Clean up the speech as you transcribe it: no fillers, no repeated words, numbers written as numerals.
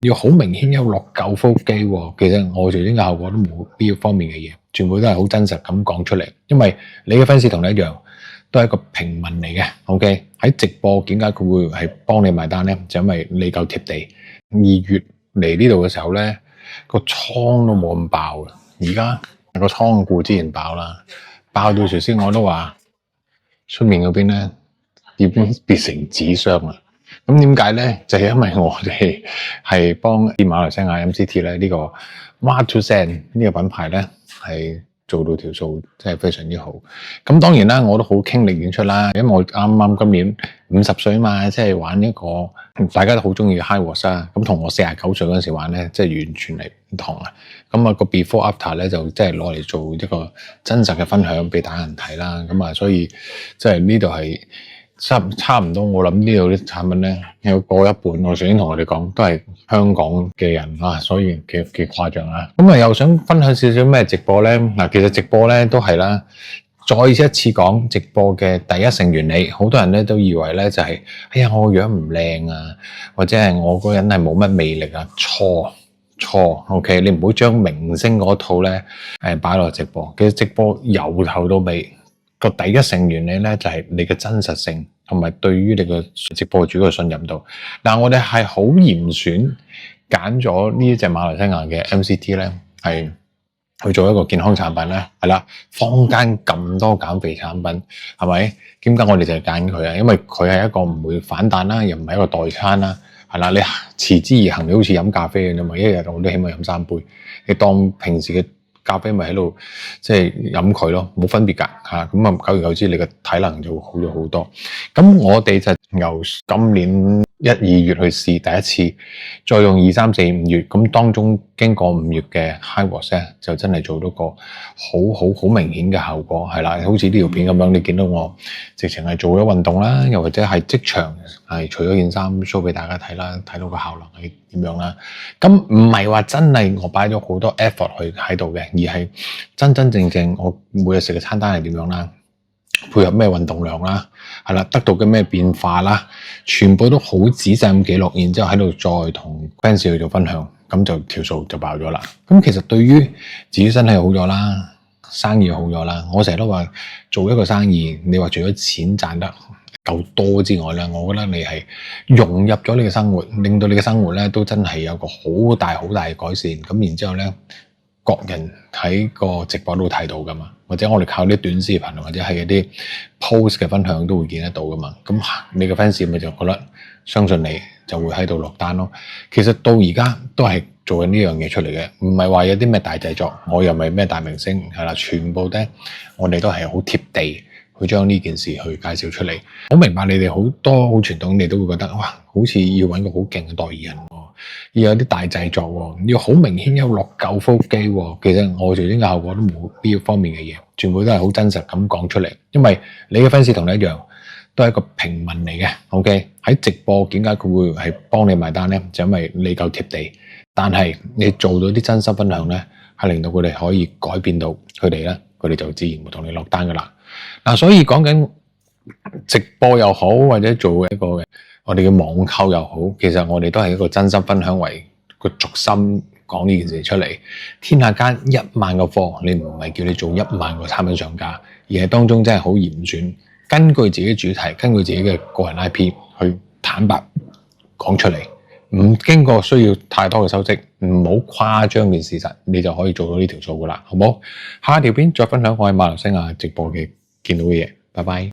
要好明顯有落夠腹肌喎。其實我做呢個效果都冇呢方面嘅嘢，全部都係好真實咁講出嚟。因為你嘅 fans 同你一樣，都係一個平民嚟嘅。OK， 喺直播點解佢會係幫你埋單咧？就因為你夠貼地。2月嚟呢度嘅時候咧，個倉都冇咁爆嘅。而家個倉庫之前爆啦，爆到頭先我都話出面嗰邊咧已經變成紙箱啦。咁點解咧？就係因為我哋係幫啲馬來西亞 MCT 咧呢個 Wah2Send 呢個品牌咧係做到條數真係非常之好。咁當然啦，我都好傾力演出啦，因為我啱啱今年50歲嘛，即係玩一個大家都好中意嘅 HYROX 啦。咁同我49歲嗰陣時玩咧，即係完全係唔同啊。咁啊個 before after 咧就即係攞嚟做一個真實嘅分享俾大家人睇啦。咁啊，所以即係呢度係差唔多。我諗呢度啲產品咧有過一半，我頭先同我哋講都係香港嘅人啊，所以幾誇張啊。咁啊又想分享少少咩直播咧？嗱，其實直播咧都係啦。再一次講直播嘅第一成原理，好多人咧都以為咧就係，哎呀我個樣唔靚啊，或者係我個人係冇乜魅力啊，錯。OK， 你唔好將明星嗰套咧擺落直播。其實直播由頭到尾個第一成原理咧就係你嘅真實性同埋對於你嘅直播主嘅信任度。嗱，我哋係好嚴選揀咗呢一隻馬來西亞嘅 MCT 咧係去做一個健康產品咧，係啦，坊間咁多減肥產品，係咪？點解我哋就係揀佢啊？因為佢係一個唔會反彈啦，又唔係一個代餐啦，係啦。你持之以恆，你好似飲咖啡嘅啫嘛，一日我都起碼飲3杯。你當平時嘅咖啡咪喺度即係飲佢咯，冇分別㗎嚇。咁啊，久而久之，你嘅體能就會好咗好多。咁我哋就由今年1、2月去試第一次，再用2、3、4、5月，咁當中經過5月嘅 HYROX 咧，就真係做到個好明顯嘅效果，係啦，好似呢條片咁樣，你見到我直情係做咗運動啦，又或者係即場係除咗件衫 show 俾大家睇啦，睇到個效能係點樣啦。咁唔係話真係我擺咗好多 effort 去喺度嘅，而係真正我每日食嘅餐單係點樣啦。配合咩運動量啦，係啦，得到嘅咩變化啦，全部都好仔細咁記錄，然之後喺度再同 fans 去做分享，咁就條數就爆咗啦。咁其實對於自己身體好咗啦，生意好咗啦，我成日都話做一個生意，你話除咗錢賺得夠多之外咧，我覺得你係融入咗你嘅生活，令到你嘅生活咧都真係有個好大嘅改善。咁然之後咧，各人喺個直播都睇到噶嘛，或者我哋靠啲短視頻或者係一啲 post 嘅分享都會見得到噶嘛。咁你嘅 fans 咪就覺得相信你就會喺度落單咯。其實到而家都係做緊呢樣嘢出嚟嘅，唔係話有啲咩大製作，我又唔係咩大明星，係啦，全部咧我哋都係好貼地去將呢件事去介紹出嚟。好明白你哋好多好傳統，你都會覺得哇，好似要揾個好勁嘅代言人喎，要有啲大製作喎，要好明顯有落夠腹肌喎。其實我做呢個效果都冇呢方面嘅嘢，全部都係好真實咁講出嚟。因為你嘅 fans 同你一樣，都係一個平民嚟嘅。OK， 喺直播點解佢會係幫你埋單咧？就因為你夠貼地，但係你做到啲真心分享咧，係令到佢哋可以改變到佢哋咧，佢哋就自然會同你落單噶啦。嗱，所以講緊直播又好，或者做一個我哋嘅網購又好，其實我哋都係一個真心分享為個軸心講呢件事出嚟。天下間1萬個貨，你唔係叫你做1萬個產品上架，而係當中真係好嚴選，根據自己主題，根據自己嘅個人 IP 去坦白講出嚟，唔經過需要太多嘅修飾，唔好誇張件事實，你就可以做到呢條數噶啦，好冇？下一條片再分享我喺馬來西亞直播嘅見到嘅嘢，拜拜。